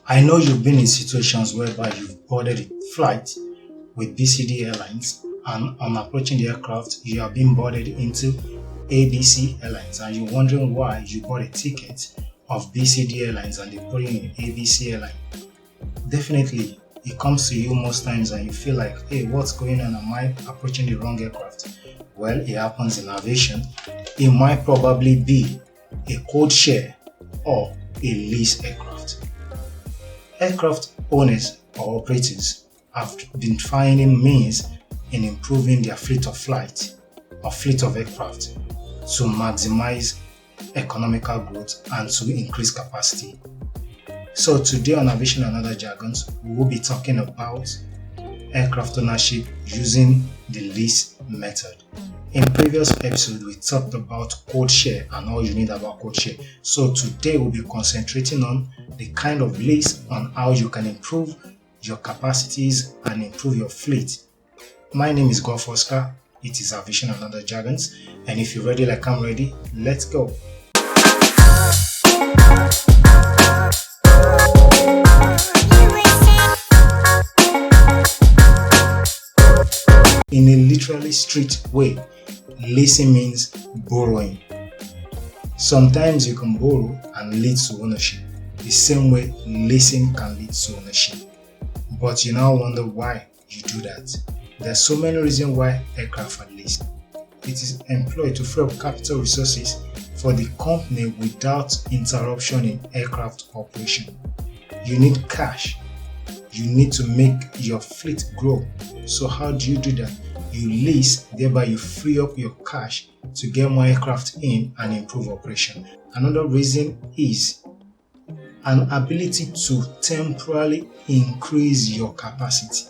I know you've been in situations whereby you've boarded a flight with BCD Airlines, and on approaching the aircraft, you have been boarded into ABC Airlines, and you're wondering why you bought a ticket of BCD Airlines and they put you in ABC Airline. Definitely, it comes to you most times and you feel like, hey, what's going on? Am I approaching the wrong aircraft? Well, it happens in aviation. It might probably be a code share or a lease aircraft. Aircraft owners or operators have been finding means in improving their fleet of flight or fleet of aircraft to maximize economical growth and to increase capacity. So today on Aviation and Other Jargons, we will be talking about aircraft ownership using the lease method. In previous episode, we talked about code share and all you need about code share. So today we'll be concentrating on the kind of lease, on how you can improve your capacities and improve your fleet. My name is Golf Oscar. It is Aviation and Other Jargons. And if you're ready like I'm ready, let's go. In a literally street way, leasing means borrowing. Sometimes you can borrow and lead to ownership. The same way leasing can lead to ownership. But you now wonder why you do that. There are so many reasons why aircraft are leased. It is employed to free up capital resources for the company without interruption in aircraft operation. You need cash. You need to make your fleet grow. So how do you do that? You lease, thereby you free up your cash to get more aircraft in and improve operation. Another reason is an ability to temporarily increase your capacity.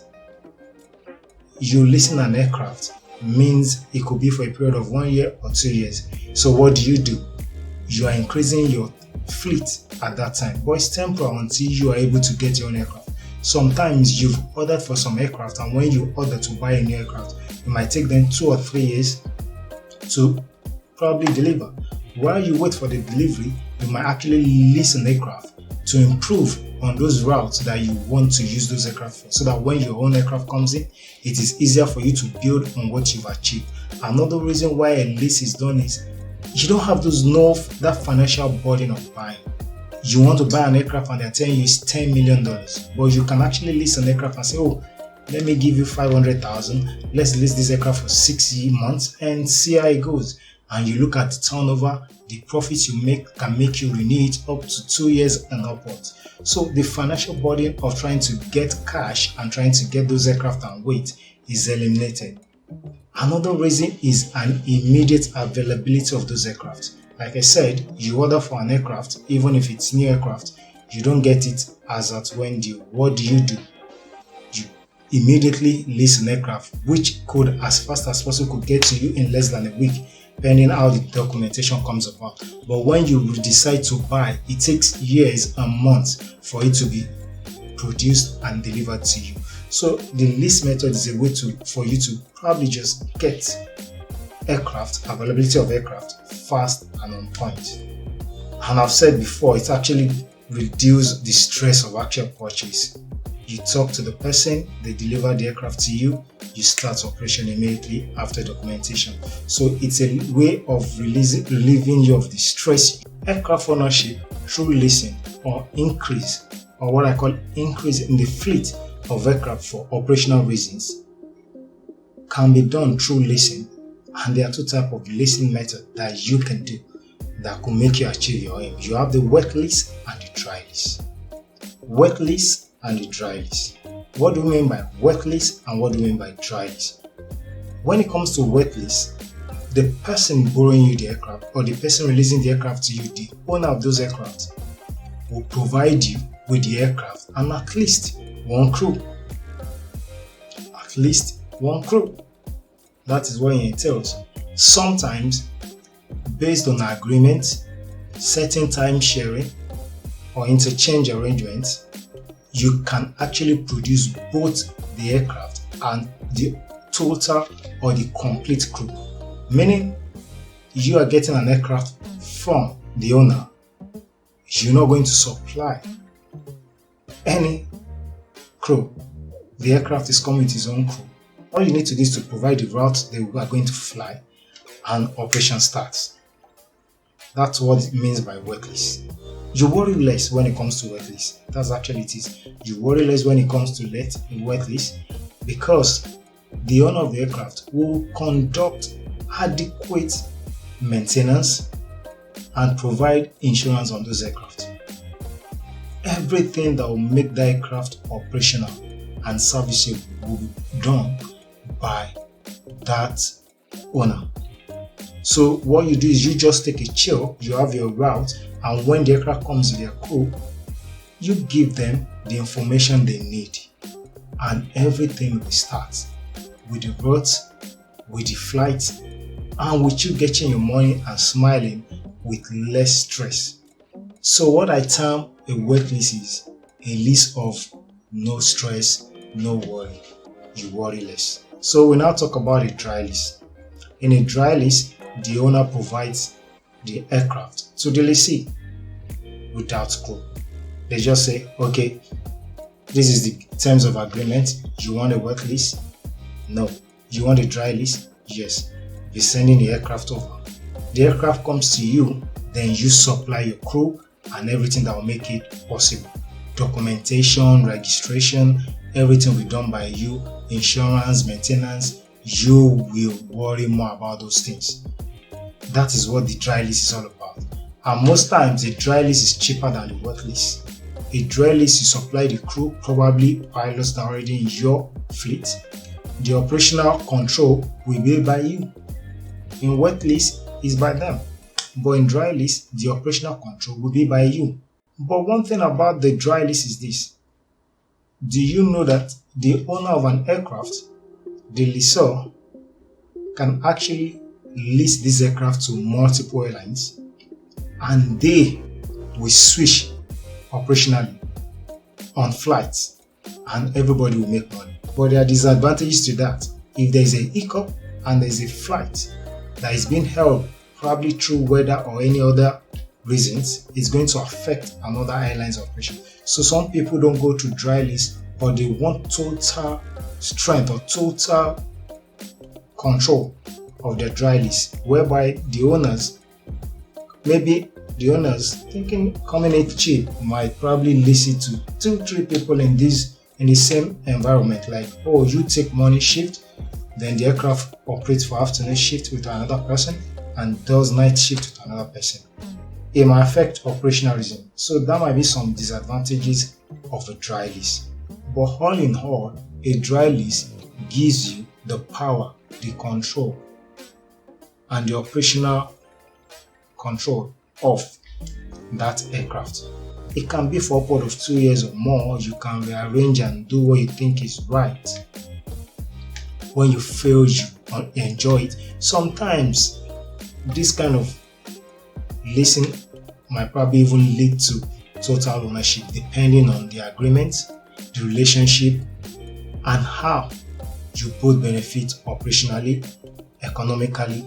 You leasing an aircraft means it could be for a period of 1 year or 2 years. So what do? You are increasing your fleet at that time, but it's temporary until you are able to get your own aircraft. Sometimes you've ordered for some aircraft, and when you order to buy a new aircraft, it might take them 2 or 3 years to probably deliver. While you wait for the delivery, you might actually lease an aircraft to improve on those routes that you want to use those aircraft for, so that when your own aircraft comes in, it is easier for you to build on what you've achieved. Another reason why a lease is done is you don't have that financial burden of buying. You want to buy an aircraft and they're telling you it's $10 million, but you can actually lease an aircraft and say, oh, let me give you 500,000. Let's lease this aircraft for 6 months and see how it goes. And you look at the turnover, the profits you make can make you renew it up to 2 years and upwards. So the financial burden of trying to get cash and trying to get those aircraft and wait is eliminated. Another reason is an immediate availability of those aircraft. Like I said, you order for an aircraft, even if it's new aircraft, you don't get it as at when due. What do? You immediately lease an aircraft, which could, as fast as possible, could get to you in less than a week, depending how the documentation comes about. But when you decide to buy, it takes years and months for it to be produced and delivered to you. So the lease method is a way for you to probably just get availability of aircraft fast and on point. And I've said before, it actually reduces the stress of actual purchase. You talk to the person, they deliver the aircraft to you, you start operation immediately after documentation. So it's a way of relieving you of the stress. Aircraft ownership through leasing or what I call increase in the fleet of aircraft for operational reasons can be done through leasing. And there are 2 types of leasing method that you can do that could make you achieve your aim. You have the wet lease and the dry lease. Wet lease and the dry lease. What do we mean by wet lease and what do we mean by dry lease? When it comes to wet lease, the person borrowing you the aircraft or the person releasing the aircraft to you, the owner of those aircraft, will provide you with the aircraft and at least one crew. At least one crew. That is what it entails. Sometimes, based on agreement, certain time sharing, or interchange arrangements, you can actually produce both the aircraft and the total or the complete crew. Meaning, you are getting an aircraft from the owner. You're not going to supply any crew. The aircraft is coming with its own crew. All you need to do is to provide the route they are going to fly and operation starts. That's what it means by wet lease. You worry less when it comes to wet lease. That's actually it is. You worry less when it comes to wet lease because the owner of the aircraft will conduct adequate maintenance and provide insurance on those aircraft. Everything that will make the aircraft operational and serviceable will be done by that owner. So what you do is you just take a chill, you have your route, and when the aircraft comes with their crew, you give them the information they need and everything will start with the route, with the flight, and with you getting your money and smiling with less stress. So what I term a wet lease is a lease of no stress, no worry. You worry less. So we now talk about a dry lease. In a dry lease, the owner provides the aircraft to the lessee without crew. They just say, okay, this is the terms of agreement. You want a wet lease? No. You want a dry lease? Yes. You're sending the aircraft over. The aircraft comes to you, then you supply your crew and everything that will make it possible. Documentation, registration, everything will be done by you. Insurance, maintenance, you will worry more about those things. That is what the dry lease is all about. And most times, a dry lease is cheaper than a wet lease. A dry lease, you supply the crew, probably pilots that are already in your fleet. The operational control will be by you. In wet lease, it's by them. But in dry lease, the operational control will be by you. But one thing about the dry lease is this. Do you know that the owner of an aircraft, the lessor, can actually lease this aircraft to multiple airlines and they will switch operationally on flights and everybody will make money. But there are disadvantages to that. If there is a hiccup and there is a flight that is being held probably through weather or any other reasons, it's going to affect another airline's operation. So some people don't go to dry lease, but they want total strength or total control of their dry lease, whereby the owners, maybe the owners thinking coming in cheap, might probably lease it to 2-3 people in the same environment. Like, oh, you take morning shift, then the aircraft operates for afternoon shift with another person and does night shift with another person. It might affect operationalism. So that might be some disadvantages of a dry lease. But all in all, a dry lease gives you the power, the control, and the operational control of that aircraft. It can be for upward of 2 years or more. You can rearrange and do what you think is right. When you fail, you enjoy it. Sometimes this kind of leasing might probably even lead to total ownership depending on the agreement, the relationship, and how you both benefit operationally, economically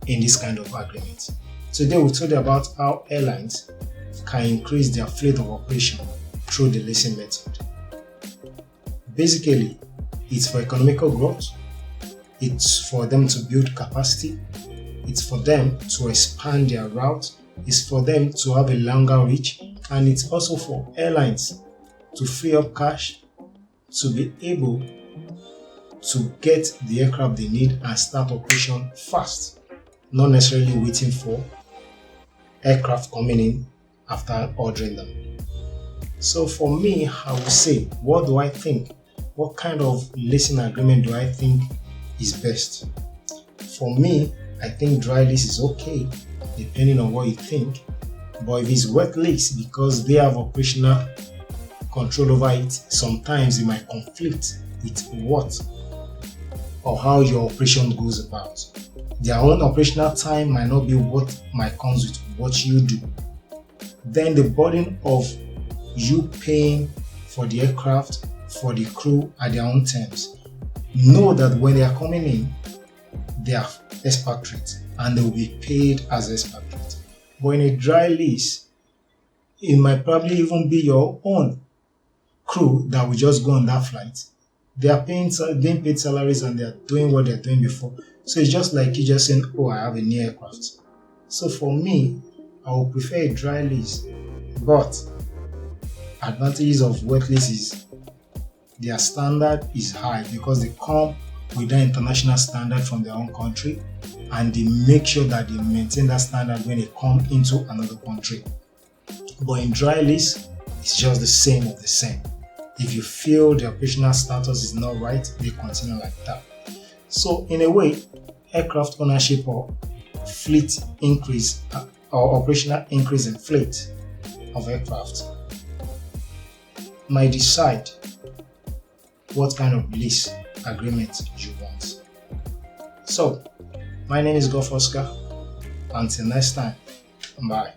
in this kind of agreement. Today we told you about how airlines can increase their fleet of operation through the leasing method. Basically, it's for economical growth, it's for them to build capacity, it's for them to expand their route, it's for them to have a longer reach, and it's also for airlines to free up cash to be able to get the aircraft they need and start operation fast, not necessarily waiting for aircraft coming in after ordering them. So for me, I would say, what do I think? What kind of leasing agreement do I think is best? For me, I think dry lease is okay, depending on what you think. But if it's wet lease, because they have operational control over it, sometimes it might conflict with what or how your operation goes about. Their own operational time might not be what might come with what you do. Then the burden of you paying for the aircraft, for the crew at their own terms. Know that when they are coming in, they are expatriates and they will be paid as expatriates. But in a dry lease, it might probably even be your own crew that will just go on that flight, they are being paid salaries and they are doing what they're doing before. So it's just like you just saying, oh, I have a new aircraft. So for me, I would prefer a dry lease. But advantages of wet lease is their standard is high because they come with an international standard from their own country, and they make sure that they maintain that standard when they come into another country. But in dry lease, it's just the same of the same. If you feel the operational status is not right, they continue like that. So in a way, aircraft ownership or fleet increase or operational increase in fleet of aircraft might decide what kind of lease agreement you want. So, my name is Gof Oscar. Until next time, bye.